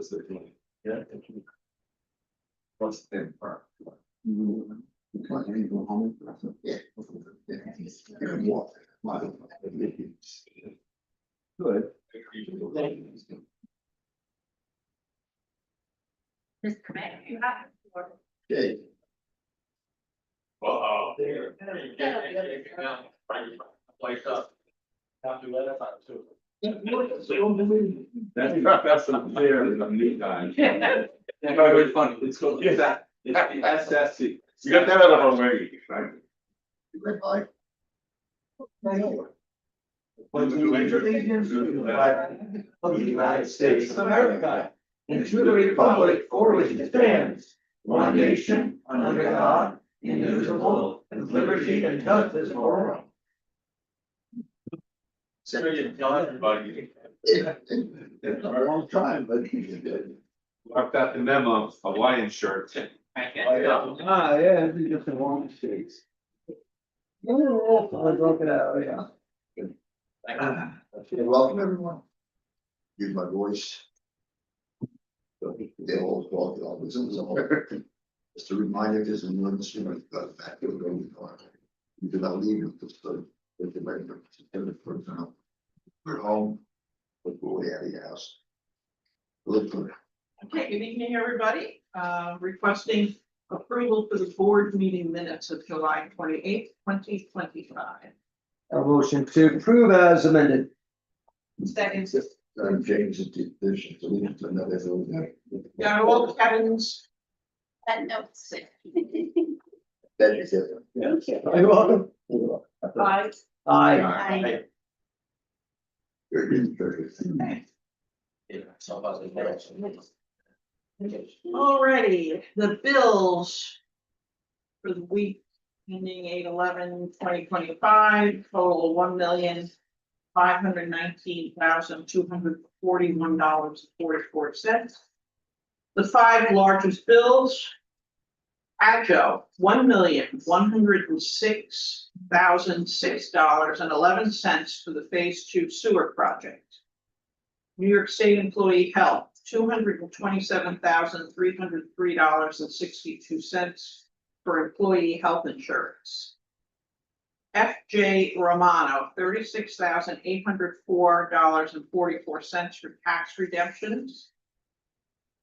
this is doing. Yeah. What's the part? You want to go home? Yeah. Good. Mr. Mayor, you have the floor. Okay. There. Place up. Have to let us out too. That's not fair to the new guy. It's very funny. It's called, it's that, it's the SSC. You got that out of our way, right? Goodbye. Pledge allegiance to the flag of the United States of America and to the republic for which it stands, one nation, under God, indivisible, with liberty and justice for all. So you tell everybody. It's a long time, but he did. I've got the memo, Hawaiian shirt. Ah, yeah, it's just a long states. Oh, I broke it out, yeah. Welcome, everyone. Use my voice. They all talk, it all listens. Just a reminder, there's an emergency, but got back to the road. You do not leave it, just with the regular, for example. We're home, but we're out of your house. Look for it. Okay, good evening, everybody. Requesting approval for the board meeting minutes of July 28th, 2025. A motion to approve as amended. Second, James is the addition, so we have to know that. got all Kevin's. That notes. That is it. Are you welcome? Aye. Aye. Aye. Very good, very good. Alrighty, the bills for the week ending 8/11/2025 total $1,519,241.44. The five largest bills. Patchogue, $1,106,006.11 for the Phase 2 sewer project. New York State Employee Health, $227,303.62 for employee health insurance. FJ Romano, $36,804.44 for tax redemptions.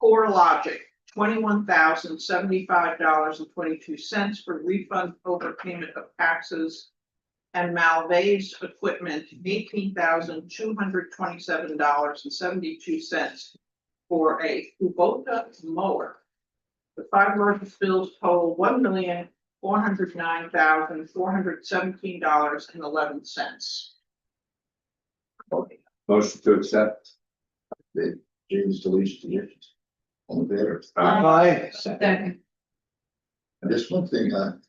Core Logic, $21,075.22 for refund overpayment of taxes. And Malvase Equipment, $18,227.72 for a Kubota mower. The five largest bills total $1,409,417.11. Motion to accept. The James deletion conditions. On the better. Aye. Second. And this one thing, the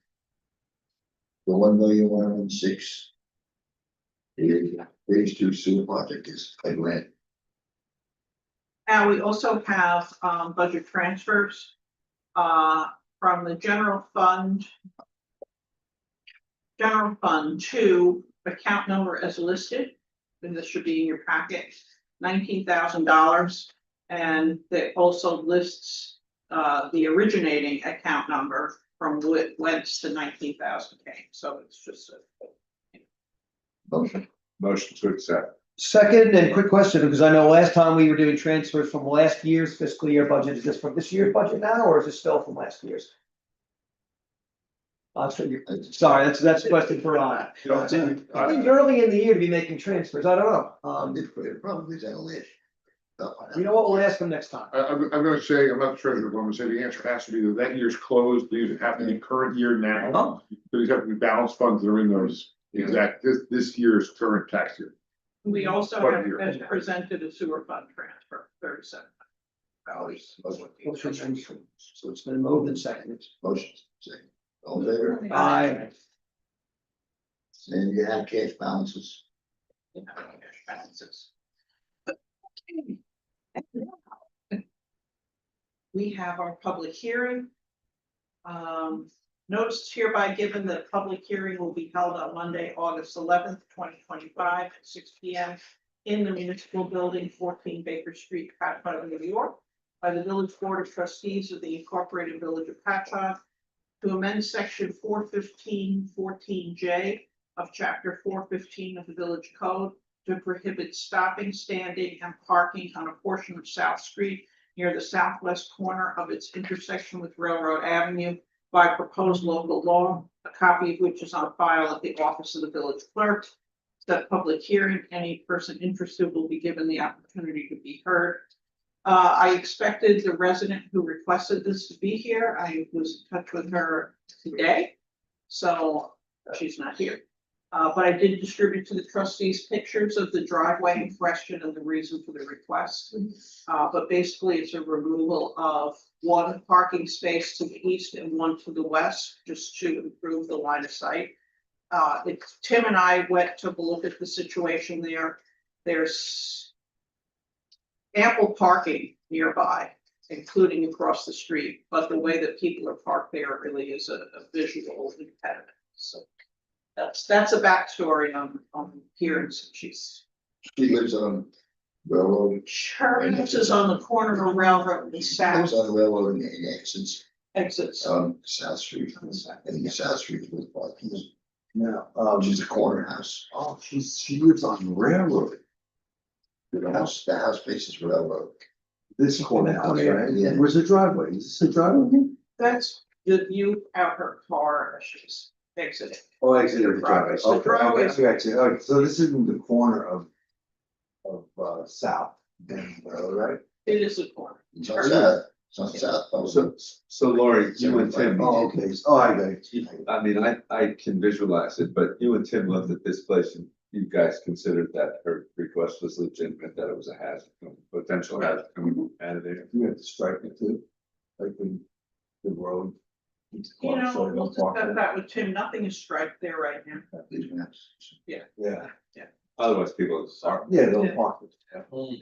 1,106. The Phase 2 sewer project is a grant. Now, we also have budget transfers from the general fund. General fund to account number as listed, and this should be in your packet, $19,000. And it also lists the originating account number from whence to 19,000 came. So it's just a Motion. Motion to accept. Second, and quick question, because I know last time we were doing transfers from last year's fiscal year budget, is this from this year's budget now, or is it still from last year's? Sorry, that's a question for Ron. It's early in the year to be making transfers, I don't know. It probably is out list. You know what, we'll ask him next time. I'm gonna say, I'm not the treasurer, but I'm gonna say the answer has to be that year's closed, these have to be current year now. Oh. These have to be balanced funds that are in those exact, this year's current tax year. We also What have year? as presented a sewer fund transfer, $37. So it's been moved and seconded. Motion, second. All in favor? Aye. And you have cash balances. Balances. We have our public hearing. Notice hereby given that public hearing will be held on Monday, August 11th, 2025 at 6 p.m. in the municipal building, 14 Baker Street, Patchogue, New York. by the Village Board of Trustees of the Incorporated Village of Patchogue to amend section 415-14J of chapter 415 of the Village Code to prohibit stopping, standing, and parking on a portion of South Street near the southwest corner of its intersection with Railroad Avenue by proposed local law, a copy of which is on file at the office of the village clerk. That public hearing, any person interested will be given the opportunity to be heard. I expected the resident who requested this to be here. I was in touch with her today, so she's not here. But I did distribute to the trustees pictures of the driveway in question and the reason for the request. But basically, it's a removal of one parking space to the east and one to the west, just to improve the line of sight. Tim and I took a look at the situation there. There's ample parking nearby, including across the street, but the way that people are parked there really is a visual impediment. So that's a backstory on here. She lives on railroad. Her house is on the corner of Railroad and Lives South on railroad and exits exits. South Street. And the South Street with parking. No, She's a corner house. oh, she lives on railroad. The house faces railroad. This corner house, right? Yeah. Where's the driveway? Is this the driveway? That's the view out her car as she's exiting. Oh, exit the driveway. So Okay, driveway is- okay, okay, so this isn't the corner of South and Railroad, right? It is a corner. It's on south, it's on south. So Lori, you and Tim, Oh, okay, oh, I got it. I mean, I can visualize it, but you and Tim looked at this place and you guys considered that her request was legitimate, that it was a hazard, potential hazard coming out of there. You have to strike it too, like the road. You know, we'll discuss that with Tim. Nothing is striped there right now. Yeah, Otherwise, people are, yeah, they'll park it.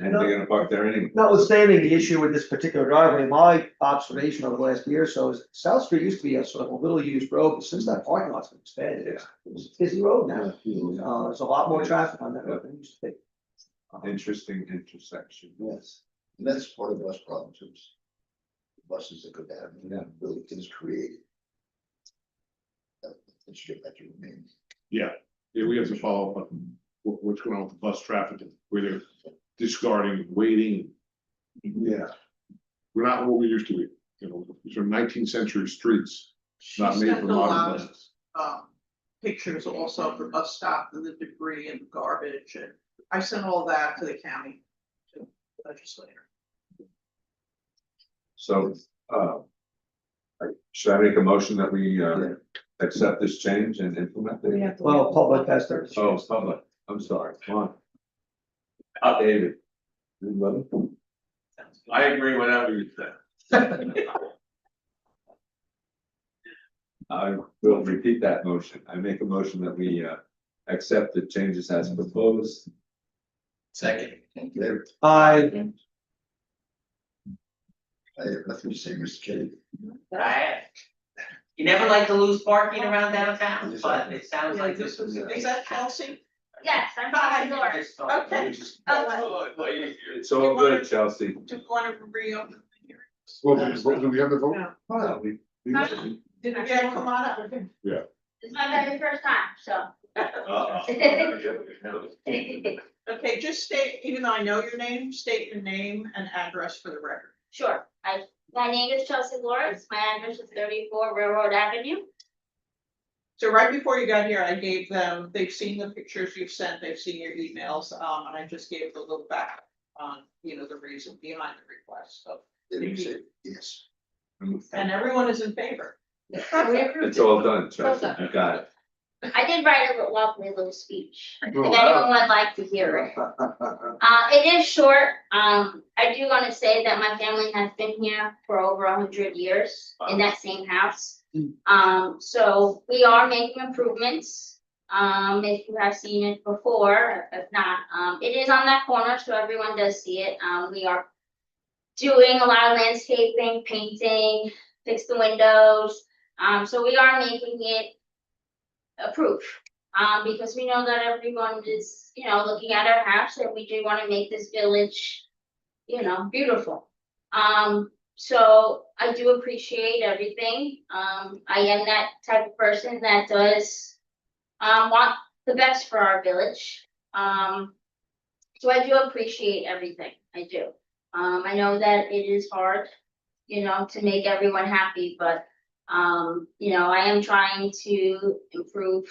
and they're gonna park there anyway. Notwithstanding the issue with this particular driveway, my observation over the last year or so is South Street used to be a sort of a little used road, but since that parking lot's been expanded, it's a busy road now. There's a lot more traffic on that road than it used to be. Interesting intersection. Yes. And that's part of the bus problem too. Buses that go down, really is created. That should get back to remain. Yeah, we have to follow up on what's going on with the bus traffic, where they're discarding, waiting. Yeah. We're not what we used to be, you know, these are 19th century streets, She not made sent for a modern lot buses. of pictures also of the bus stop and the debris and garbage, and I sent all that to the county, to the legislator. So, should I make a motion that we, accept this change and implement it? Well, public has their. Oh, it's public, I'm sorry, come on. David. Anybody? I agree, whatever you say. I will repeat that motion. I make a motion that we, accept the changes as proposed. Second. There, I, I have nothing to say, Mr. Kelly. You never like to lose parking around downtown, but it sounds like this was. Is that Chelsea? Yes, I'm Chelsea Lawrence. Okay. It's all good, Chelsea. Do you want to reopen the hearing? Well, do we have the vote? No. Oh, we- Yeah, come on up. It's my very first time, so. Okay, just state, even though I know your name, state your name and address for the record. Sure, my name is Chelsea Lawrence, my address is 34 Railroad Avenue. So right before you got here, I gave them, they've seen the pictures you've sent, they've seen your emails, and I just gave a little back on, the reason behind the request, so. Did you say yes? And everyone is in favor. It's all done, Chelsea, you got it. I did write a lovely little speech, if anyone would like to hear it. It is short, I do wanna say that my family has been here for over 100 years in that same house. So we are making improvements, if you have seen it before, if not, it is on that corner, so everyone does see it, we are doing a lot of landscaping, painting, fix the windows, so we are making it approved. Because we know that everyone is, looking at our house and we do wanna make this village, beautiful. So I do appreciate everything. I am that type of person that does want the best for our village. So I do appreciate everything. I do. I know that it is hard, to make everyone happy, but I am trying to improve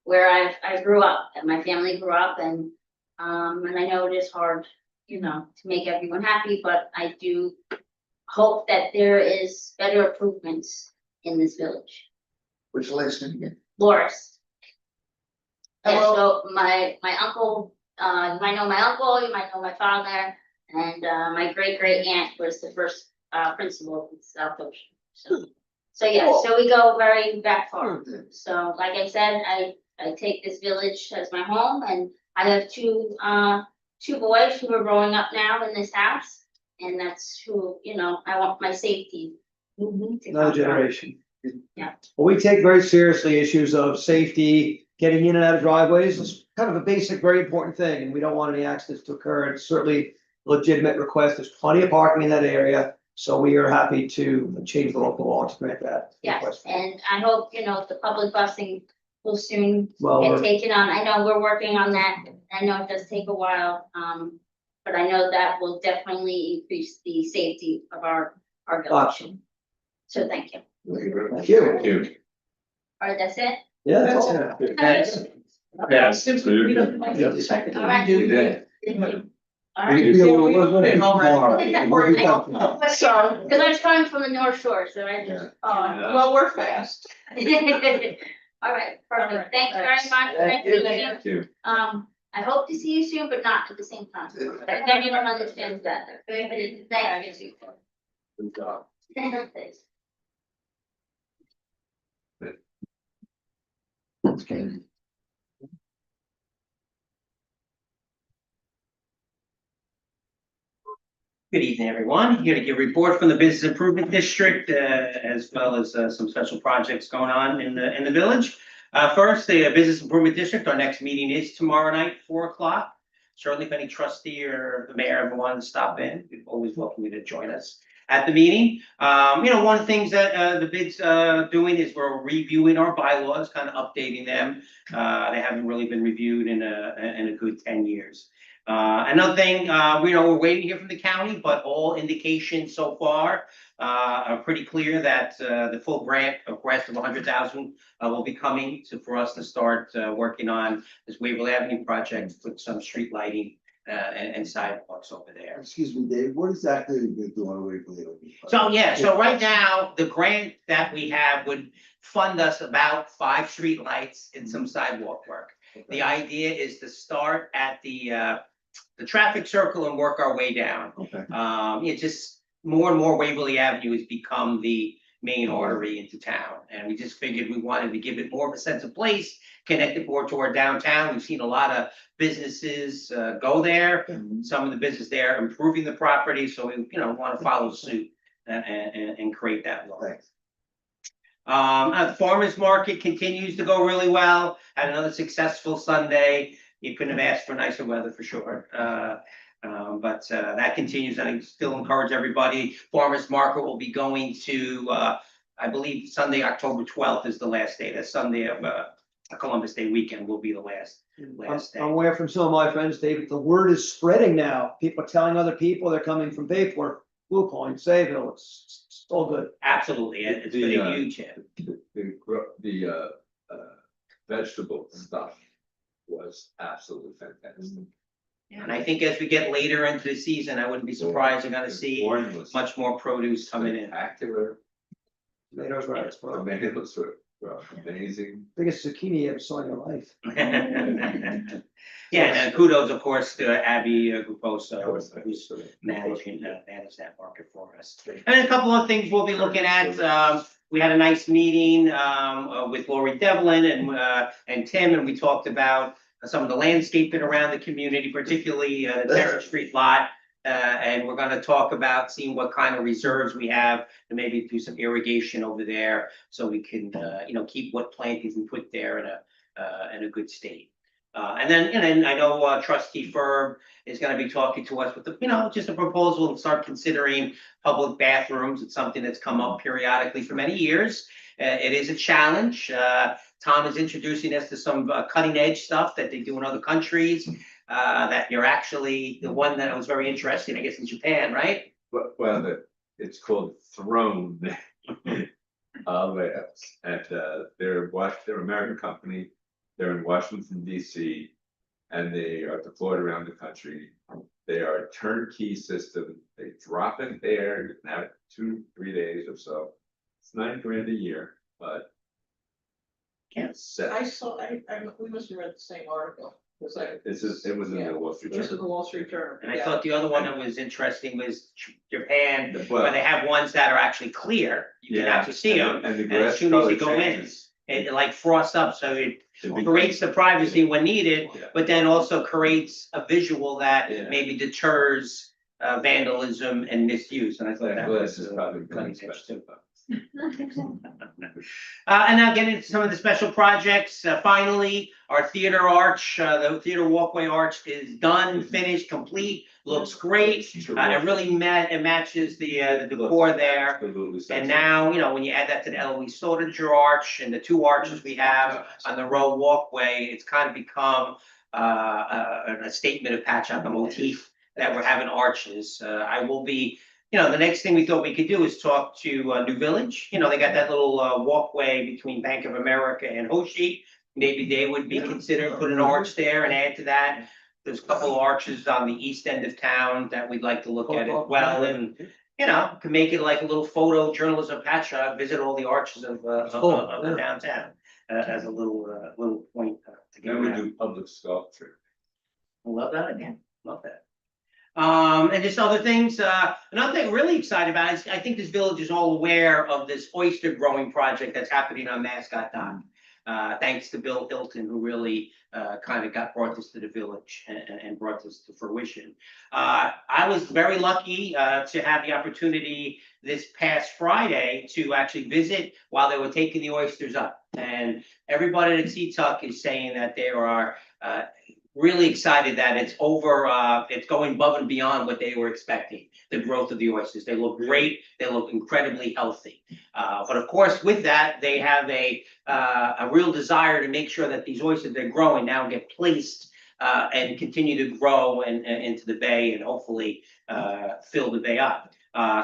where I grew up and my family grew up, and I know it is hard, to make everyone happy, but I do hope that there is better improvements in this village. Which last name again? Loris. Yeah, Hello. so my uncle, you might know my uncle, you might know my father, and my great aunt was the first principal in South Ocean. So yeah, so we go very back far. So like I said, I take this village as my home, and I have two boys who are growing up now in this house. And that's who, I want my safety. to Another come from. generation. Yeah. Well, we take very seriously issues of safety, getting in and out of driveways. It's kind of a basic, very important thing, and we don't want any accidents to occur. It's certainly a legitimate request. There's plenty of parking in that area, so we are happy to change the local law to grant that. Yes, request. and I hope, the public busing will soon Well, get we're- taken on. I know we're working on that. I know it does take a while, but I know that will definitely increase the safety of our village. Awesome. So thank you. Thank you. Thank you. All right, that's it? Yeah, that's all. Thanks. Yeah. Since we don't mind Yep. the second, All right. we do. Yeah. Thank you. All We right. feel it wasn't Already. tomorrow. So, Because I was coming from the North Shore, so I just. well, we're fast. All right, perfect. Thanks very much. Thank Nice to you. meet you. Thank you. I hope to see you soon, but not at the same time. If anyone understands that. Thank you. Good job. Thanks. Okay. Good evening, everyone. Here to give a report from the Business Improvement District, as well as some special projects going on in the village. First, the Business Improvement District, our next meeting is tomorrow night, 4:00. Certainly, if any trustee or the mayor ever wanted to stop in, you're always welcome to join us at the meeting. One of the things that the BID's doing is we're reviewing our bylaws, kind of updating them. They haven't really been reviewed in a good 10 years. Another thing, we're waiting here from the county, but all indications so far are pretty clear that the full grant request of 100,000 will be coming for us to start working on this Waverly Avenue project with some street lighting and sidewalks over there. Excuse me, Dave, what exactly are you doing away from the? So right now, the grant that we have would fund us about 5 street lights and some sidewalk work. The idea is to start at the traffic circle and work our way down. Okay. It just more and more Waverly Avenue has become the main artery into town. And we just figured we wanted to give it more of a sense of place, connect it more to our downtown. We've seen a lot of businesses go there. Some of the business there improving the property. So we, want to follow suit and create that look. Thanks. The farmer's market continues to go really well. Had another successful Sunday. You couldn't have asked for nicer weather for sure. But that continues, and I still encourage everybody. Farmers Market will be going to, I believe Sunday, October 12th is the last day. That Sunday of Columbus Day weekend will be the last day. I'm aware from some of my friends, David, the word is spreading now. People are telling other people they're coming from Bayport, Blue Point, Sayville. It's all good. Absolutely, it's been a huge hit. The vegetable stuff was absolutely fantastic. And I think as we get later into the season, I wouldn't be surprised you're gonna see Corn was much more produce coming in. spectacular. Tomatoes right as well. Tomatoes were amazing. Biggest zucchini you ever saw in your life. Yeah, and kudos, of course, to Abby Gruposo, who's managing manage that market for us. And a couple of things we'll be looking at. We had a nice meeting with Lori Devlin and Tim, and we talked about some of the landscaping around the community, particularly the Terrace Street lot. And we're gonna talk about seeing what kind of reserves we have and maybe do some irrigation over there so we can, keep what plantings we put there in a good state. And then I know trustee Ferb is gonna be talking to us with just a proposal and start considering public bathrooms. It's something that's come up periodically for many years. It is a challenge. Tom is introducing us to some cutting edge stuff that they do in other countries. That you're actually, the one that was very interesting, I guess, in Japan, right? Well, it's called Throne. Layouts, and they're an American company. They're in Washington DC, and they are deployed around the country. They are a turnkey system. They drop it there, you can have it 2-3 days or so. It's $9 grand a year, but it's set. We must have read the same article. It was in the Wall Street This is Journal. the Wall Street Journal. And I thought the other one that was interesting was Japan, Well, where they have ones that are actually clear. You can yeah, actually see them. and the And as grass soon as color you go in, changes. it like frosts up, so it It'd be- creates the privacy when needed, Yeah. but then also creates a visual that Yeah. maybe deters vandalism and misuse, and I thought That that glass was is probably cutting pretty edge too. expensive. And now getting into some of the special projects, finally, our theater arch, the theater walkway arch is done, finished, complete, looks great. It really it matches the decor there. Absolutely. And now, when you add that to the LOE Stollinger arch and the two arches we have on the road walkway, it's kind of become a statement of Patchogue, a motif that we're having arches. I will be, the next thing we thought we could do is talk to New Village. They got that little walkway between Bank of America and Hoshi. Maybe they would be considered put an arch there and add to that. There's a couple of arches on the east end of town that we'd like to look at as well, and could make it like a little photo journalism Patchogue, visit all the arches of the downtown as a little point to get Then we around. do public sculpture. Love that again. Love that. And just other things, another thing I'm really excited about is I think this village is all aware of this oyster growing project that's happening on Mascot Dock. Thanks to Bill Hilton, who really kind of brought this to the village and brought this to fruition. I was very lucky to have the opportunity this past Friday to actually visit while they were taking the oysters up. And everybody at Seatuck is saying that they are really excited that it's going above and beyond what they were expecting, the growth of the oysters. They look great, they look incredibly healthy. But of course, with that, they have a real desire to make sure that these oysters they're growing now get placed and continue to grow into the bay and hopefully fill the bay up.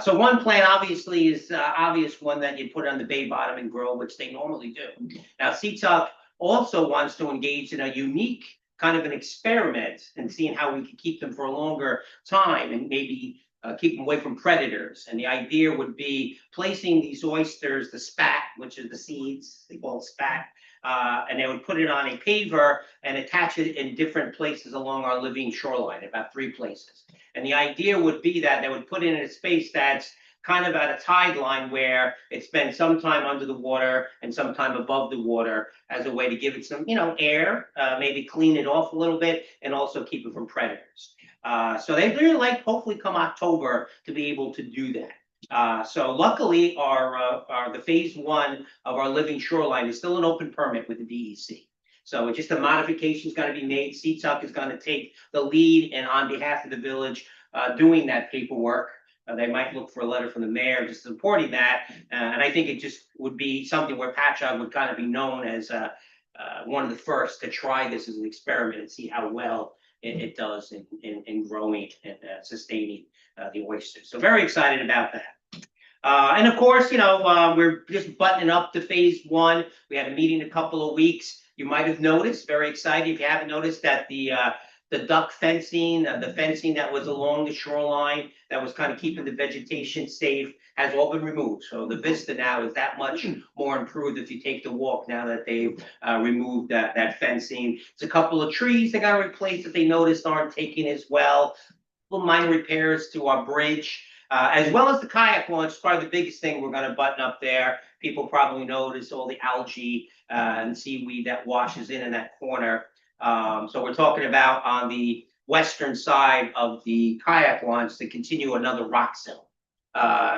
So one plan obviously is obvious one that you put on the bay bottom and grow, which they normally do. Now, Seatuck also wants to engage in a unique kind of an experiment and seeing how we can keep them for a longer time and maybe keep them away from predators. And the idea would be placing these oysters, the spat, which is the seeds, they call it spat, and they would put it on a paver and attach it in different places along our living shoreline, about 3 places. And the idea would be that they would put it in a space that's kind of at a tide line where it spends some time under the water and some time above the water as a way to give it some, air, maybe clean it off a little bit and also keep it from predators. So they really like hopefully come October to be able to do that. So luckily the phase 1 of our living shoreline is still an open permit with the DEC. So just a modification is going to be made. Seatuck is going to take the lead and on behalf of the village doing that paperwork. They might look for a letter from the mayor just supporting that. And I think it just would be something where Patchogue would kind of be known as one of the first to try this as an experiment and see how well it does in growing and sustaining the oysters. So very excited about that. And of course, we're just buttoning up to phase 1. We had a meeting in a couple of weeks. You might have noticed, very excited if you haven't noticed, that the duck fencing, the fencing that was along the shoreline that was kind of keeping the vegetation safe has all been removed. So the vista now is that much more improved if you take the walk now that they've removed that fencing. It's a couple of trees that got replaced that they noticed aren't taking as well. Little minor repairs to our bridge, as well as the kayak launch. Probably the biggest thing we're going to button up there. People probably notice all the algae and seaweed that washes in that corner. So we're talking about on the western side of the kayak launch to continue another rock sill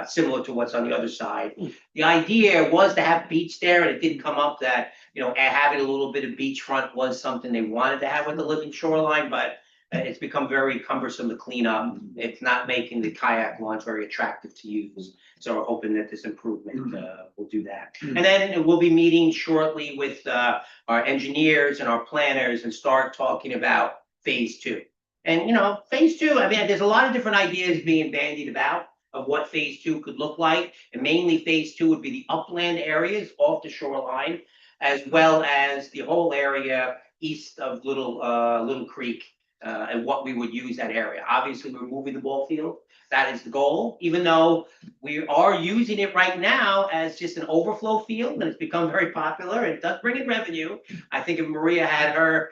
similar to what's on the other side. The idea was to have beach there, and it did come up that, having a little bit of beachfront was something they wanted to have with the living shoreline, but it's become very cumbersome to clean up. It's not making the kayak launch very attractive to use. So we're hoping that this improvement will do that. And then we'll be meeting shortly with our engineers and our planners and start talking about phase 2. And phase 2, I mean, there's a lot of different ideas being bandied about of what phase 2 could look like. And mainly phase 2 would be the upland areas off the shoreline, as well as the whole area east of Little Creek. And what we would use that area. Obviously, we're moving the ball field. That is the goal, even though we are using it right now as just an overflow field, and it's become very popular. It does bring in revenue. I think if Maria had her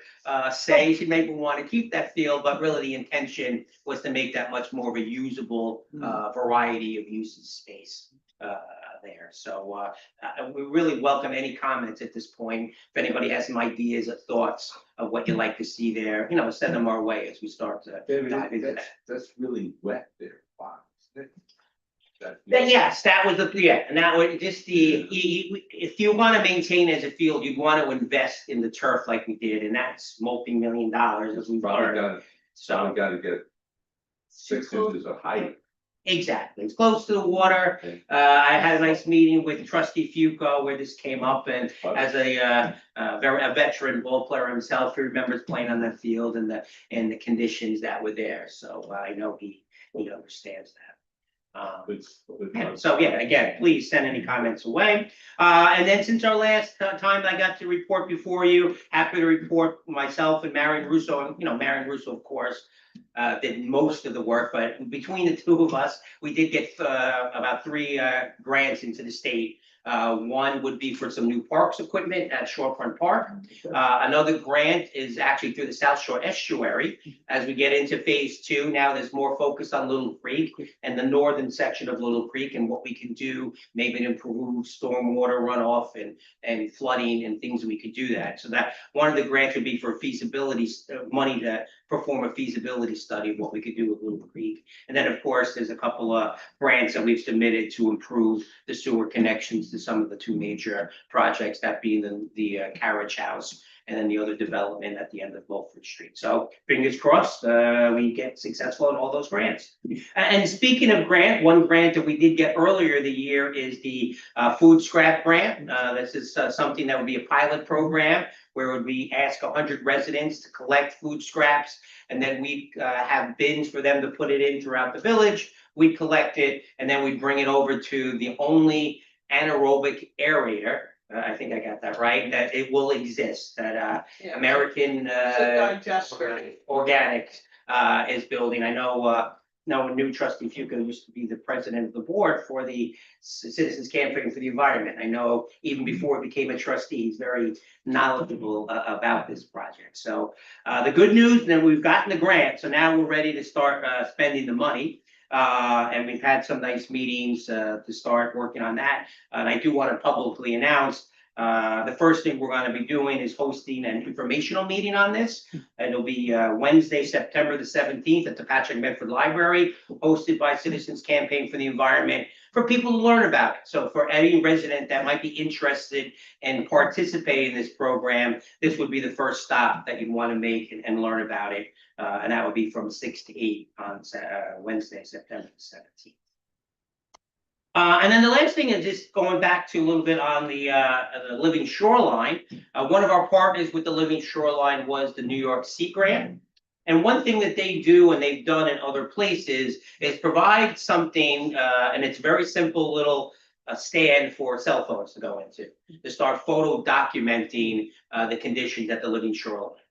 say, she maybe want to keep that field, but really the intention was to make that much more of a usable variety of uses space there. So we really welcome any comments at this point. If anybody has some ideas or thoughts of what you'd like to see there, send them our way as we start to dive into that. That's really wet there. Wow. Then yes, that was and that would just if you want to maintain as a field, you'd want to invest in the turf like we did, and that's multi-million dollars as we've learned. So we gotta get 6 inches of height. Exactly. It's close to the water. I had a nice meeting with Trustee Fuco where this came up, and as a veteran ball player himself, he remembers playing on that field and the conditions that were there. So I know he understands that. So yeah, again, please send any comments away. And then since our last time I got to report before you, happy to report myself and Marion Russo, Marion Russo, of course, did most of the work, but between the two of us, we did get about 3 grants into the state. One would be for some new parks equipment at Shorefront Park. Another grant is actually through the South Shore Estuary. As we get into phase 2, now there's more focus on Little Creek and the northern section of Little Creek and what we can do, maybe to improve stormwater runoff and flooding and things we could do that. So that one of the grants would be for feasibility money to perform a feasibility study of what we could do with Little Creek. And then, of course, there's a couple of grants that we've submitted to improve the sewer connections to some of the 2 major projects, that being the carriage house and then the other development at the end of Beaufort Street. So fingers crossed, we get successful in all those grants. And speaking of grant, one grant that we did get earlier the year is the food scrap grant. This is something that would be a pilot program where we ask 100 residents to collect food scraps, and then we have bins for them to put it in throughout the village. We collect it, and then we bring it over to the only anaerobic aerator, I think I got that right, that it will exist, that American Organic is building. I know a new Trustee Fuco used to be the president of the board for the Citizens Campaign for the Environment. I know even before he became a trustee, he's very knowledgeable about this project. So the good news, then we've gotten the grant, so now we're ready to start spending the money. And we've had some nice meetings to start working on that. And I do want to publicly announce the first thing we're going to be doing is hosting an informational meeting on this. And it'll be Wednesday, September the 17th at the Patchogue Medford Library, hosted by Citizens Campaign for the Environment, for people to learn about it. So for any resident that might be interested in participating in this program, this would be the first stop that you'd want to make and learn about it. And that would be from 6 to 8 on Wednesday, September the 17th. And then the last thing is just going back to a little bit on the Living Shoreline. One of our partners with the Living Shoreline was the New York Sea Grant. And one thing that they do, and they've done in other places, is provide something, and it's very simple little stand for cell phones to go into, to start photo documenting the conditions at the Living Shoreline.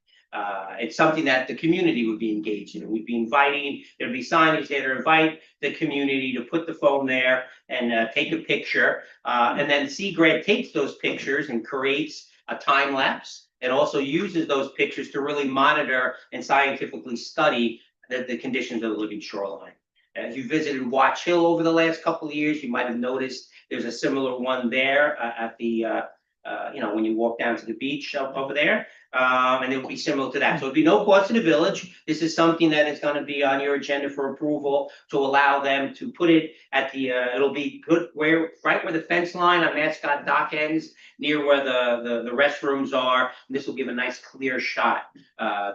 It's something that the community would be engaged in. We'd be inviting, there'd be signage there to invite the community to put the phone there and take a picture. And then Sea Grant takes those pictures and creates a time lapse, and also uses those pictures to really monitor and scientifically study the conditions of the Living Shoreline. If you visited Watch Hill over the last couple of years, you might have noticed there's a similar one there at the when you walk down to the beach over there. And it will be similar to that. So it'll be no cost to the village. This is something that is gonna be on your agenda for approval to allow them to put it at the, it'll be good right where the fence line on Mascot Dock ends, near where the restrooms are. And this will give a nice clear shot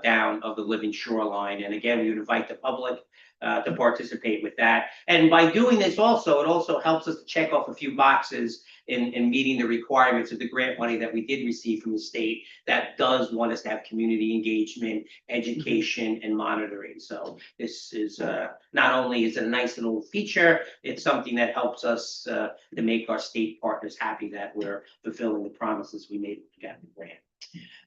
down of the living shoreline. And again, we would invite the public to participate with that. And by doing this also, it also helps us to check off a few boxes in meeting the requirements of the grant money that we did receive from the state that does want us to have community engagement, education, and monitoring. So this is not only is it a nice little feature, it's something that helps us to make our state partners happy that we're fulfilling the promises we made to get the grant.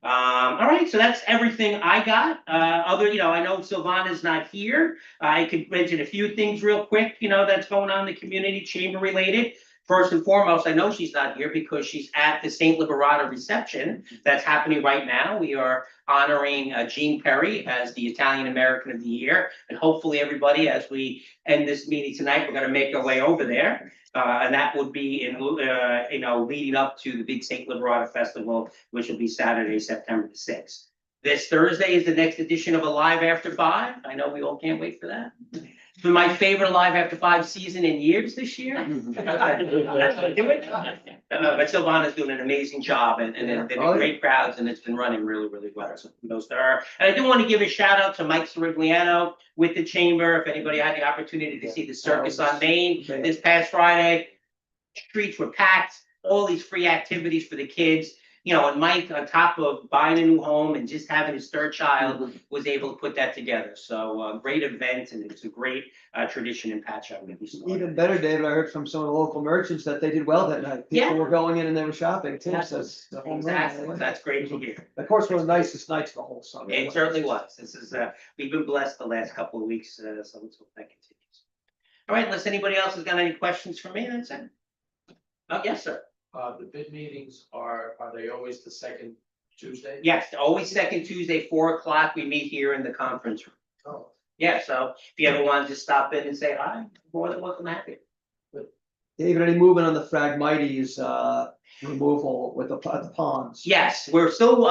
All right, so that's everything I got. I know Sylvana's not here. I could mention a few things real quick, that's going on in the community, chamber related. First and foremost, I know she's not here because she's at the St. Liberata reception that's happening right now. We are honoring Jean Perry as the Italian American of the Year. And hopefully everybody, as we end this meeting tonight, we're gonna make our way over there. And that would be leading up to the big St. Liberata Festival, which will be Saturday, September the 6th. This Thursday is the next edition of Alive After 5. I know we all can't wait for that. It's been my favorite Alive After 5 season in years this year. But Sylvana's doing an amazing job and they've been great crowds and it's been running really, really well. So kudos to her. And I do want to give a shout out to Mike Sirigliano with the chamber. If anybody had the opportunity to see the circus on Main this past Friday, streets were packed, all these free activities for the kids. And Mike, on top of buying a new home and just having his third child, was able to put that together. So great event, and it's a great tradition in Patchogue. Even better, David, I heard from some of the local merchants that they did well that night. People were going in and they were shopping too. So Exactly. That's great to hear. Of course, one of the nicest nights of the whole summer. It certainly was. This is we've been blessed the last couple of weeks, so let's hope that continues. All right, unless anybody else has got any questions for me, that's it. Yes, sir. The bid meetings are they always the second Tuesday? Yes, always second Tuesday, 4 o'clock. We meet here in the conference room. Oh. Yeah, so if you ever wanted to stop in and say hi, more than welcome to have you. David, any movement on the Phragmites removal with the ponds? Yes, we're still,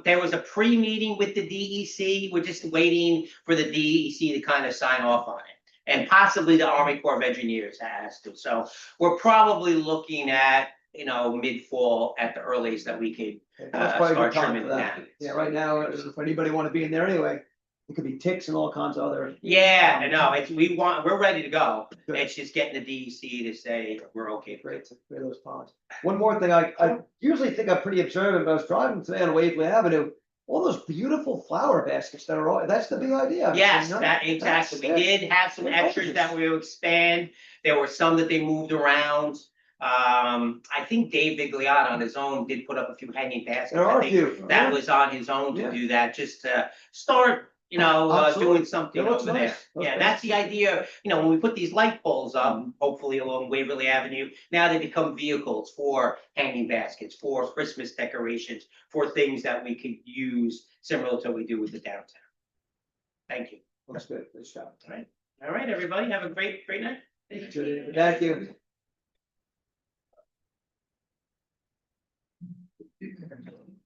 there was a pre-meeting with the DEC. We're just waiting for the DEC to kind of sign off on it. And possibly the Army Corps of Engineers has to. So we're probably looking at, mid-fall at the earliest that we could That's probably a start good time trimming for it that. down. Yeah, right now, if anybody want to be in there anyway, it could be ticks and all kinds of other. Yeah, I know, we're ready to go. Good. It's just getting the DEC to say we're okay. Great to clear those ponds. One more thing, I usually think I'm pretty observant, but I was driving today on Waverly Avenue. All those beautiful flower baskets that are all, that's the big idea. Yes, exactly. We did have some extras that we will expand. There were some that they moved around. I think Dave Vigliano on his own did put up a few hanging baskets. There are I a think few. that was on his own to Yeah. do that, just to start, Absolutely. doing something It looks over there. nice. Looks Yeah, nice. that's the idea, when we put these light poles up, hopefully along Waverly Avenue, now they become vehicles for hanging baskets, for Christmas decorations, for things that we could use similar to what we do with the downtown. Thank you. Looks good, good job. All right, everybody, have a great night. Thank you.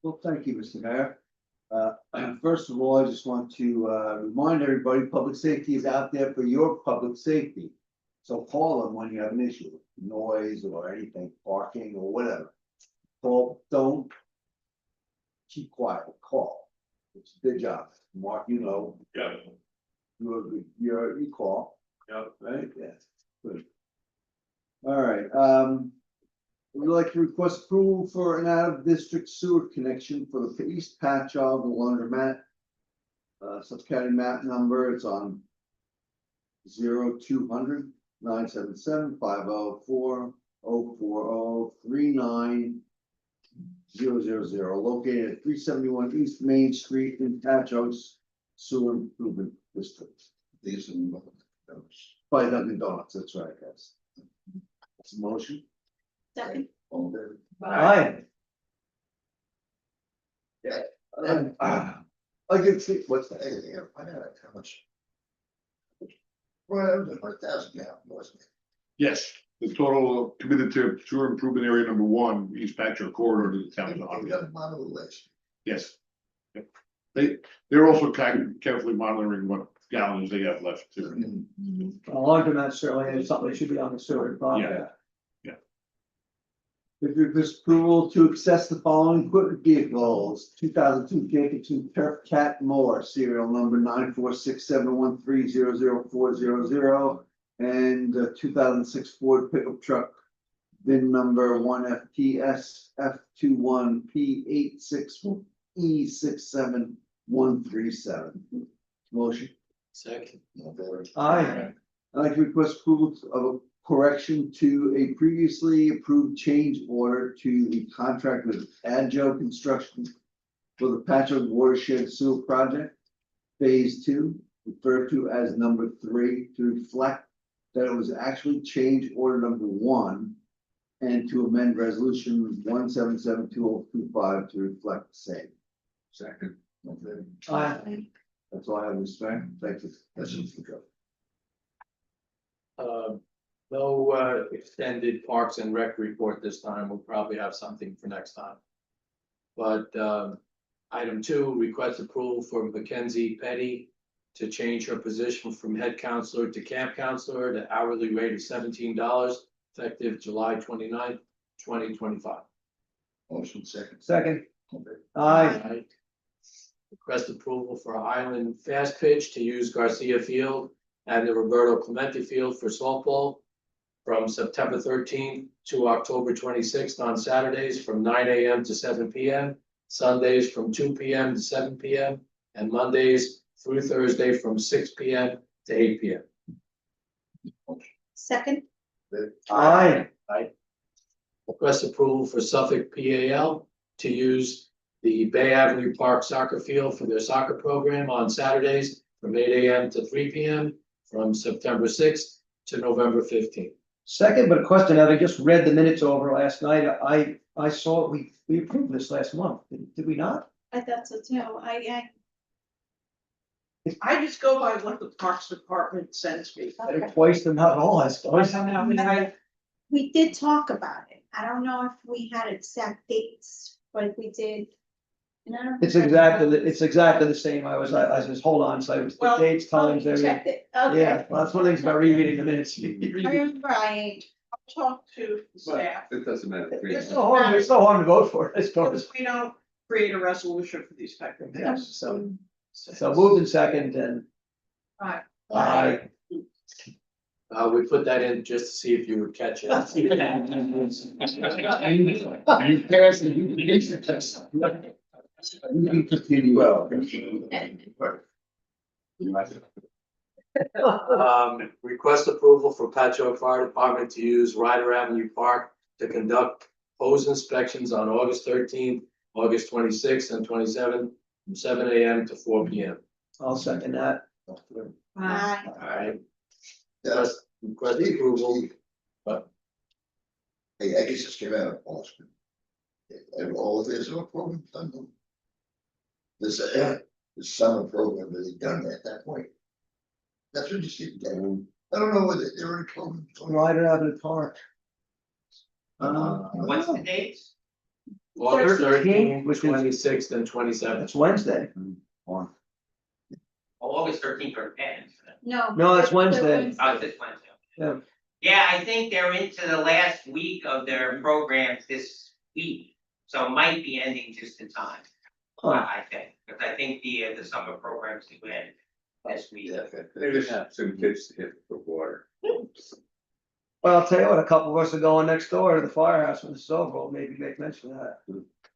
Well, thank you, Mr. Mayor. First of all, I just want to remind everybody, public safety is out there for your public safety. So call them when you have an issue, noise or anything, parking or whatever. Call, don't keep quiet, call. It's their job. Mark, Yeah. you call. Yeah. Right, yes, good. All right, we'd like to request approval for an out-of-district sewer connection for the East Patchogue laundromat. Suffolk County map number, it's on 0200-977-504-040-39-000, located at 371 East Main Street in Patchogue's Sewer Improvement District. These are By Dunkin' Donuts, that's right, guys. That's a motion. Second. all there. Hi. I can see, what's that? Hey, yeah, find out how much. Well, it was 100,000 gallon, wasn't it? Yes, the total committed to sewer improvement area number 1, East Patchogue corridor to the town of We Honolulu. got them on the list. Yes, They're also carefully monitoring what gallons they have left too. A laundromat certainly is something that should be on the sewer project. With your approval to access the following equipment vehicles, 2002 Jacobson Turf Cat mower, serial number 94671300400, and 2006 Ford pickup truck, VIN number 1FTS F21P86E67137. Motion. Second. All in favor? Aye. I'd like to request approval of a correction to a previously approved change order to the contract with Adjo Construction for the Patchogue Watershed Sewer Project, Phase 2, referred to as number 3, to reflect that it was actually change order number 1, and to amend resolution 1772025 to reflect the same. Second. All in favor? Aye. That's all I have, Mr. Mayor. Thank you. That's it for Joe. No extended Parks and Rec report this time. We'll probably have something for next time. But item 2, request approval for Mackenzie Petty to change her position from head counselor to camp counselor at an hourly rate of $17, effective July 29th, 2025. Motion second. Second. All in favor? Aye. Request approval for Island Fast Pitch to use Garcia Field and the Roberto Clemente Field for softball from September 13th to October 26th on Saturdays from 9 a.m. to 7 p.m., Sundays from 2 p.m. to 7 p.m., and Mondays through Thursday from 6 p.m. to 8 p.m. Second. Aye. Request approval for Suffolk PAL to use the Bay Avenue Park soccer field for their soccer program on Saturdays from 8 a.m. to 3 p.m. from September 6th to November 15th. Second, but a question, having just read the minutes over last night, I saw we approved this last month, did we not? I thought so too. I just go by what the Parks Department sends me. Twice and not all, I I suppose. don't know, I mean, We did talk about it. I don't know if we had exact dates, but we did. And I don't It's think exactly the same, I was just, hold on, so it was the Well, dates, times, we everything. checked it. Okay. Yeah, well, that's one of the things about rereading the minutes. I remember I I'll talk to the staff, It doesn't matter. It's no harm to vote for it, I suppose. because we don't create a resolution for these type of Yeah, things. so moved in second and. Right. Aye. We put that in just to see if you would catch it. You passed the unification test. You can continue. Well. Request approval for Patchogue Fire Department to use Ryder Avenue Park to conduct hose inspections on August 13th, August 26th, and 27th, from 7 a.m. to 4 p.m. I'll second that. Aye. Alright. Yeah. Request approval, Hey, I guess this came out of Boston. And all of this, program done. This summer program that they done at that point. That's what you see. I don't know whether they were in program. Ryder Avenue Park. What's the dates? August 13th, which is- 26th, and 27th. That's Wednesday. Oh, August 13th or 10th. No. No, that's Wednesday. Oh, this Wednesday. Yeah. Yeah, I think they're into the last week of their programs this week, so it might be ending just in time. I think, because I think the summer programs do end this week. They just have some kids to hit the water. Well, I'll tell you what, a couple of us are going next door to the firehouse when this is over, we'll maybe make mention of that.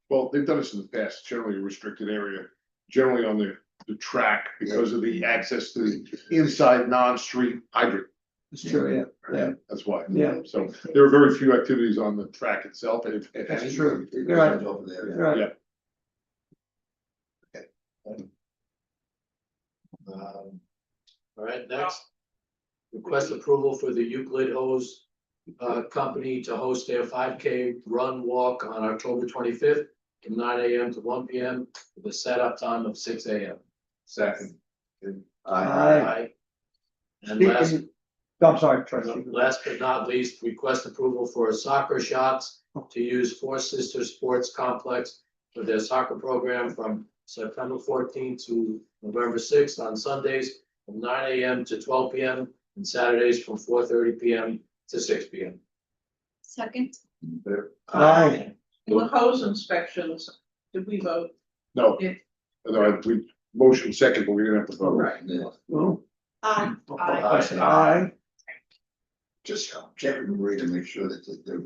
Well, they've done this in the past, generally a restricted area, generally on the track because of the access to the inside non-street hydrant. It's true, yeah. That's why. Yeah. So there are very few activities on the track itself, and if That's any. true. You're You're right. Over there. You're right. Yeah. All right, next. Request approval for the Euclid Hose Company to host their 5K run walk on October 25th from 9 a.m. to 1 p.m. with a setup time of 6 a.m. Second. Aye. And I'm sorry, trustee. last but not least, request approval for Soccer Shots to use Four Sisters Sports Complex for their soccer program from September 14th to November 6th on Sundays from 9 AM to 12 PM and Saturdays from 4:30 PM to 6 PM. Second. Aye. The hose inspections, did we vote? No, Yeah. no, we motion second, but we didn't have to vote. Right. Oh. Aye. Aye. Just check with Marie to make sure that they're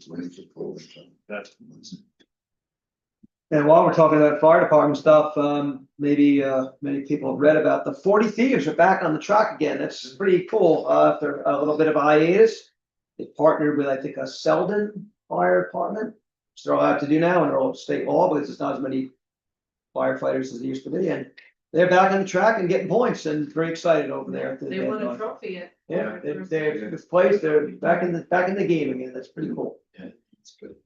ready to pull. That's. And while we're talking about fire department stuff, maybe, many people have read about the 40 Thieves are back on the track again. That's pretty cool. After a little bit of a hiatus. They partnered with, I think, a Selden Fire Department, which they're allowed to do now under old state law, because there's not as many firefighters as there used to be, and they're back on the track and getting points and very excited over there. They won a trophy at. Yeah, they're displaced, they're back in the game again. That's pretty cool. Yeah, it's good.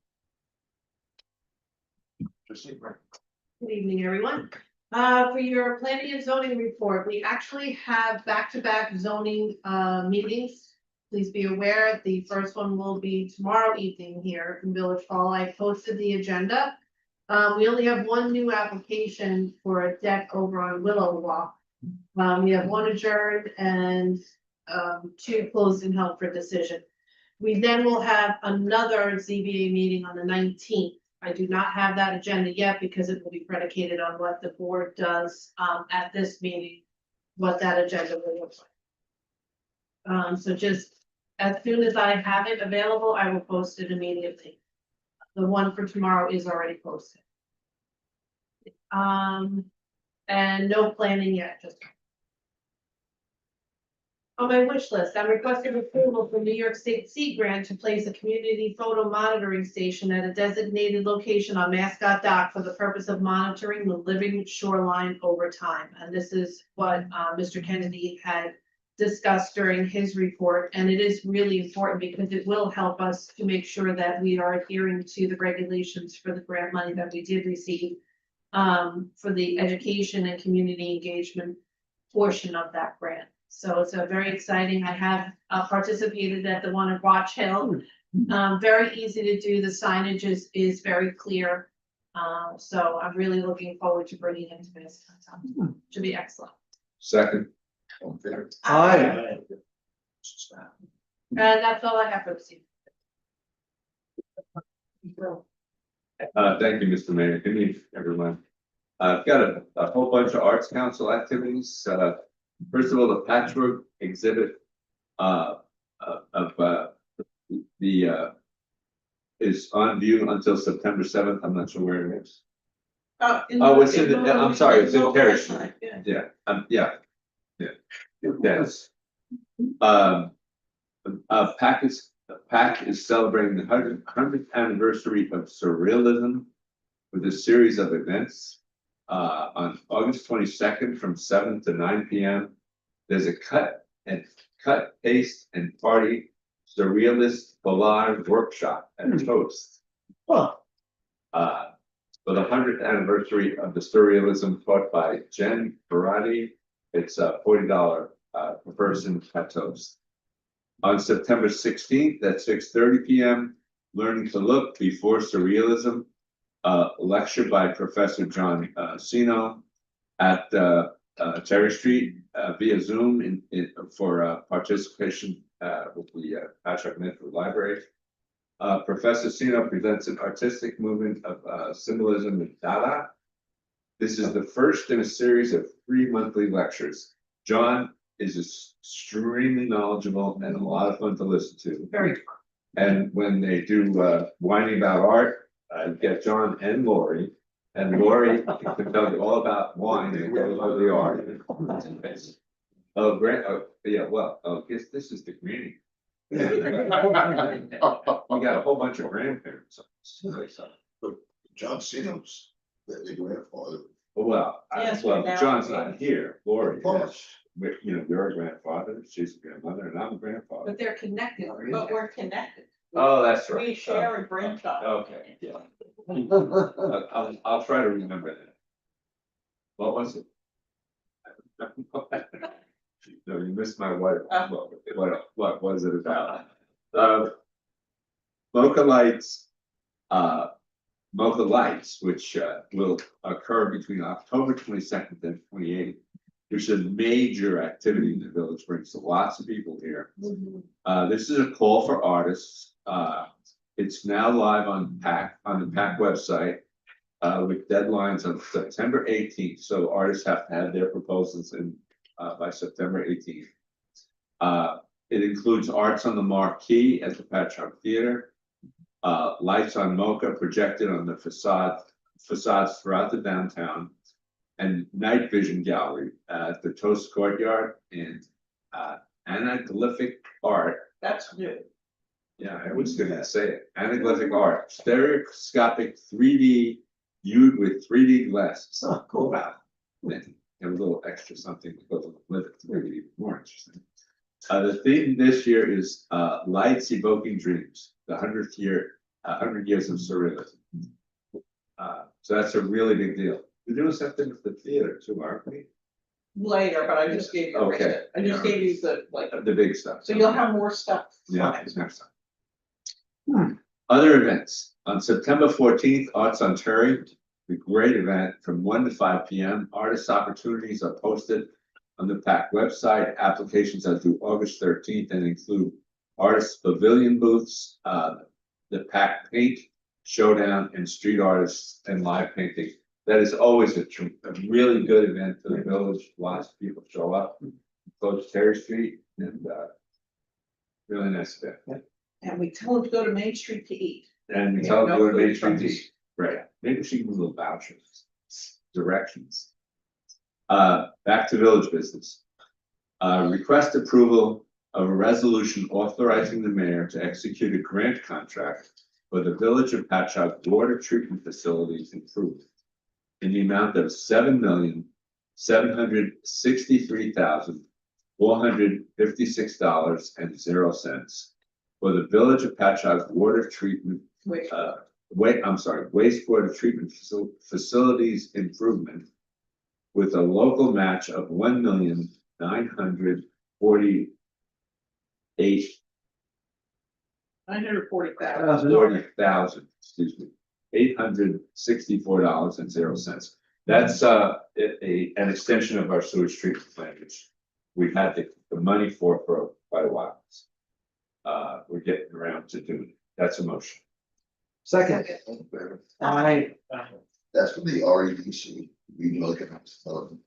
Good evening, everyone. For your planning and zoning report, we actually have back-to-back zoning, meetings. Please be aware, the first one will be tomorrow evening here in Village Hall. I posted the agenda. We only have one new application for a deck over on Willow Walk. We have one adjourned and, two closed and held for decision. We then will have another ZBA meeting on the 19th. I do not have that agenda yet because it will be predicated on what the board does at this meeting, what that agenda will look like. So just as soon as I have it available, I will post it immediately. The one for tomorrow is already posted. And no planning yet, just. On my wish list, I'm requesting approval from New York State Sea Grant to place a community photo monitoring station at a designated location on Mascot Dock for the purpose of monitoring the living shoreline over time. And this is what Mr. Kennedy had discussed during his report, and it is really important because it will help us to make sure that we are adhering to the regulations for the grant money that we did receive for the education and community engagement portion of that grant. So it's a very exciting. I have participated at the one at Watch Hill. Very easy to do. The signage is very clear. So I'm really looking forward to bringing it to this. Should be excellent. Second. Aye. And that's all I have for this evening. Thank you, Mr. Mayor. Good evening, everyone. I've got a whole bunch of Arts Council activities. First of all, the Patchogue exhibit is on view until September 7th. I'm not sure where it is. Oh, it's in the, I'm sorry, it's in Terrace Street. Yeah, yeah. Yes. PAC is celebrating the 100th anniversary of surrealism with a series of events. On August 22nd from 7 to 9 PM. There's a cut, paste, and party surrealist ballad workshop and toast. Huh. For the 100th anniversary of the surrealism taught by Jen Barati, it's $40 per person at toast. On September 16th at 6:30 PM, Learning to Look Before Surrealism, lecture by Professor John Sino at Cherry Street via Zoom for participation with the Patchogue Medford Library. Professor Sino presents an artistic movement of symbolism and Dada. This is the first in a series of 3 monthly lectures. John is extremely knowledgeable and a lot of fun to listen to. Very. And when they do whining about art, get John and Lori, and Lori can tell you all about wine and all the art. Oh, great, oh, yeah, well, oh, this is the community. We got a whole bunch of grandparents. John Ceno's, the grandfather. Well, Yes, well, now- John's not here, Lori, Oh. yes. You're a grandfather, she's a grandmother, and I'm a grandfather. But they're connected. But we're connected. Oh, that's right. We share a grandchild. Okay, yeah. I'll try to remember that. What was it? No, you missed my wife. What was it about? Mocha Lights, Mocha Lights, which will occur between October 22nd and 28th. There's a major activity in the village, brings lots of people here. This is a call for artists. It's now live on the PAC website. With deadlines on September 18th, so artists have to have their proposals in by September 18th. It includes arts on the marquee at the Patchogue Theater, lights on Mocha projected on the facades throughout the downtown, and night vision gallery at the Toast Courtyard, and anaglyphic art. That's new. Yeah, I was gonna say it. Anaglyphic art, stereoscopic 3D viewed with 3D glasses. Oh, cool. Wow. And a little extra something to go with it to make it even more interesting. The theme this year is lights evoking dreams, the 100th year, 100 years of surrealism. So that's a really big deal. We're doing something with the theater too, aren't we? Later, but I just gave you. Okay. I just gave you the, like, The big stuff. so you'll have more stuff. Yeah, it's next time. Other events, on September 14th, Arts on Cherry, a great event from 1 to 5 p.m. Artist opportunities are posted on the PAC website. Applications are due August 13th and include artist pavilion booths, the PAC Paint Showdown, and street artists and live painting. That is always a really good event for the village. Lots of people show up, close Terry Street, and really nice event. And we tell them to go to Main Street to eat. And we Yeah, tell them no to go to Main food Street to trucks. eat. Right, maybe we should give them little vouchers, directions. Back to village business. Request approval of a resolution authorizing the mayor to execute a grant contract for the Village of Patchogue water treatment facilities improvement in the amount of $7,763,456.00 for the Village of Patchogue water treatment Wait, wastewater treatment facilities improvement with a local match of $1,948,040,000, 940,000. excuse me, $864.00. That's an extension of our sewage treatment plant, which we've had the money for quite a while. We're getting around to doing it. That's a motion. Second, I, That's from the REDC, regional economic development.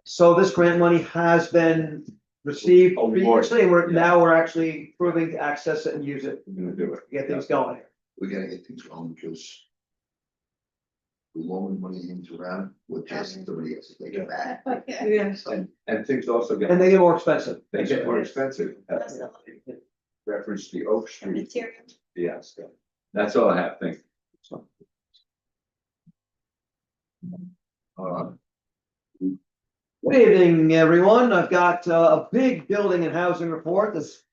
so this grant money has been received Awarded. previously, and Yeah. now we're actually proving to access it and use it, We're gonna do it. to get things going. We gotta get things going because we loan money into around, with just somebody else to take it back. Yes. And things also And get, they get more expensive. they get more expensive. Reference the Oak The Street material. fiasco. That's all I have, thank you. Good evening, everyone. I've got a big building and housing report this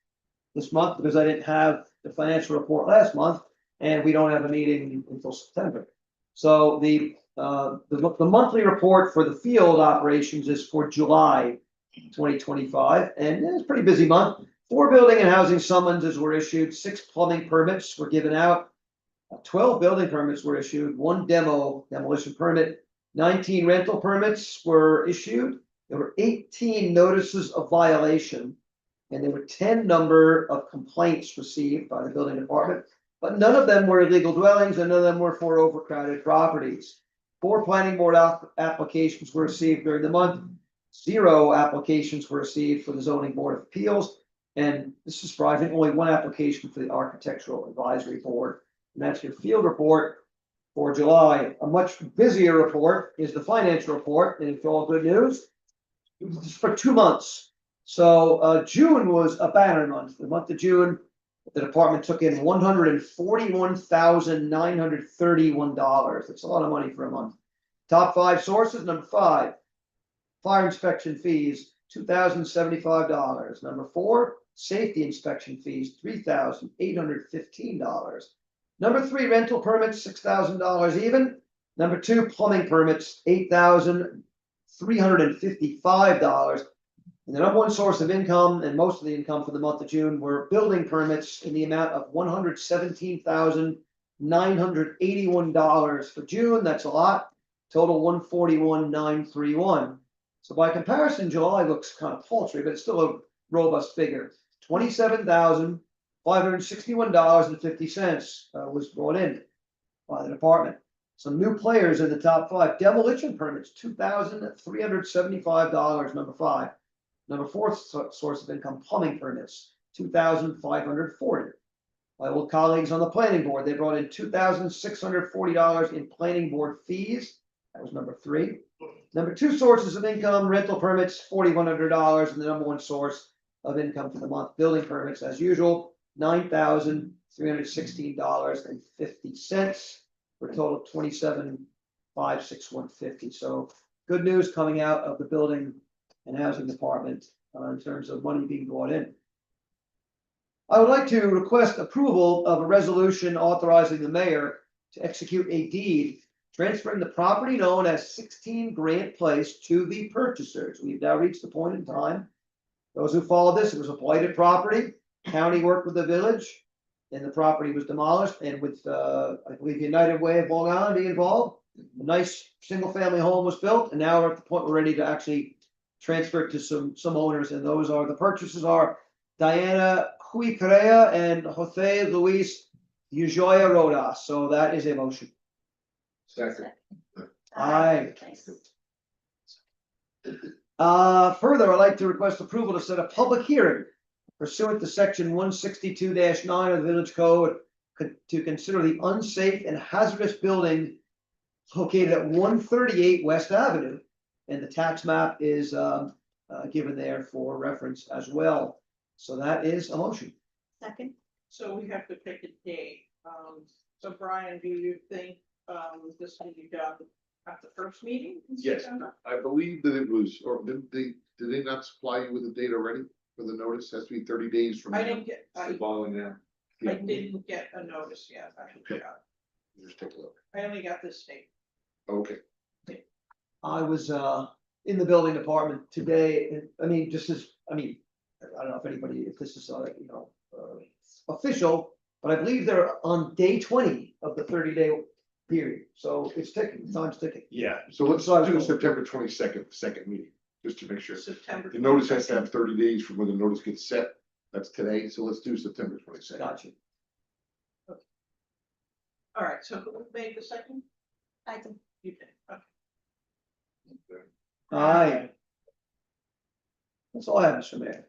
month because I didn't have the financial report last month, and we don't have a meeting until September. So the monthly report for the field operations is for July 2025, and it's a pretty busy month. 4 building and housing summonses were issued, 6 plumbing permits were given out, 12 building permits were issued, 1 demolition permit, 19 rental permits were issued. There were 18 notices of violation, and there were 10 number of complaints received by the building department, but none of them were illegal dwellings and none of them were for overcrowded properties. 4 planning board applications were received during the month. 0 applications were received for the zoning board of appeals. And this is surprising, only 1 application for the architectural advisory board. And that's your field report for July. A much busier report is the financial report, and it's all good news. It's for 2 months. So June was a banner month. The month of June, the department took in $141,931. That's a lot of money for a month. Top 5 sources: number 5, fire inspection fees, $2,075. Number 4, safety inspection fees, $3,815. Number 3, rental permits, $6,000 even. Number 2, plumbing permits, $8,355. And the number 1 source of income, and most of the income for the month of June, were building permits in the amount of $117,000 $981 for June, that's a lot, total 141,931. So by comparison, July looks kind of paltry, but it's still a robust figure. $27,561.50 was brought in by the department. Some new players in the top 5. Demolition permits, $2,375, number 5. Number 4 source of income, plumbing permits, $2,540. My old colleagues on the planning board, they brought in $2,640 in planning board fees. That was number 3. Number 2 sources of income, rental permits, $4,100, and the number 1 source of income for the month, building permits, as usual, $9,316.50 for a total of $27,561.50. So good news coming out of the building and housing department in terms of money being brought in. I would like to request approval of a resolution authorizing the mayor to execute a deed transferring the property known as 16 Grant Place to the purchasers. We've now reached the point in time. Those who followed this, it was a blighted property. County worked with the village, and the property was demolished. And with, I believe, United Way of Long Island being involved, a nice single-family home was built, and now we're at the point we're ready to actually transfer it to some owners. And those are, the purchasers are Diana Cuicrea and Jose Luis Ujoya Rodas. So that is a motion. Second. Aye. Further, I'd like to request approval to set a public hearing pursuant to section 162-9 of the Village Code to consider the unsafe and hazardous building located at 138 West Avenue. And the tax map is given there for reference as well. So that is a motion. Second. So we have to pick a date. So Brian, do you think this will be done at the first meeting in Yes. September? I believe that it was, or did they not supply you with the date already for the notice? Has to be 30 days from now. I didn't get, The following now. I didn't get a notice yet. I Okay. forgot. Just take a look. I only got this date. Okay. I was in the building department today, and I mean, just as, I mean, I don't know if anybody, if this is official, but I believe they're on day 20 of the 30-day period. So it's ticking, time's ticking. Yeah, so let's do September 22nd, second meeting, just to make sure. September. The notice has to have 30 days from when the notice gets set. That's today, so let's do September 22nd. Gotcha. All right, so who made the second? I can. You did, okay. Aye. That's all I have, Mr. Mayor.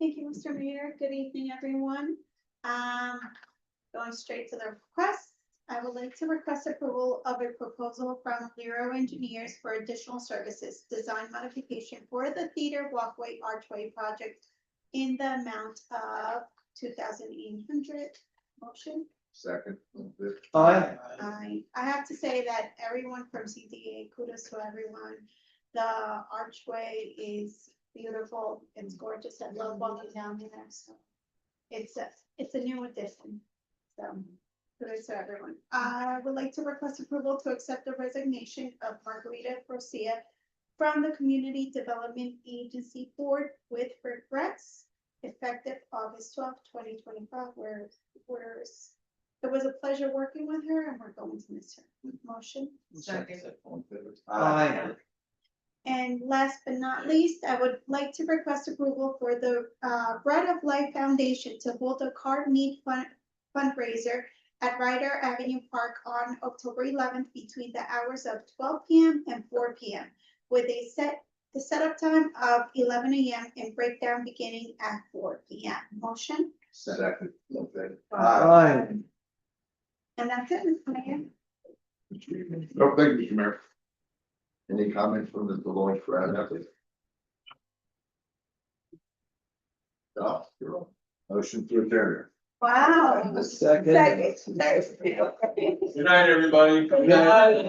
Thank you, Mr. Mayor. Good evening, everyone. Going straight to the request, I would like to request approval of a proposal from Lero Engineers for additional services, design modification for the theater walkway archway project in the amount of $2,800. Motion. Second. Aye. I have to say that everyone from CDA, kudos to everyone. The archway is beautiful. It's gorgeous. I love walking down there. So it's a new addition. So kudos to everyone. I would like to request approval to accept the resignation of Margarita Garcia from the Community Development Agency Board with regrets, effective August 12th, 2025, where it was a pleasure working with her and we're going to miss her. Motion. Second. Aye. And last but not least, I would like to request approval for the Bread of Life Foundation to hold a card meet fundraiser at Ryder Avenue Park on October 11th between the hours of 12 p.m. and 4 p.m. with the setup time of 11 a.m. and breakdown beginning at 4 p.m. Motion. Second. Aye. And that's it, Mr. Mayor. No, thank you, Mr. Mayor. Any comment from the Deloitte crowd out there? No, you're on. Motion to adjourn. Wow. Second. Second. Good night, everybody. Good night.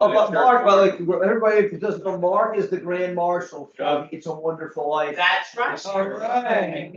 Oh, but Mark, by the way, everybody who doesn't know, Mark is the Grand Marshal. It's a Wonderful Life. That's right. All right.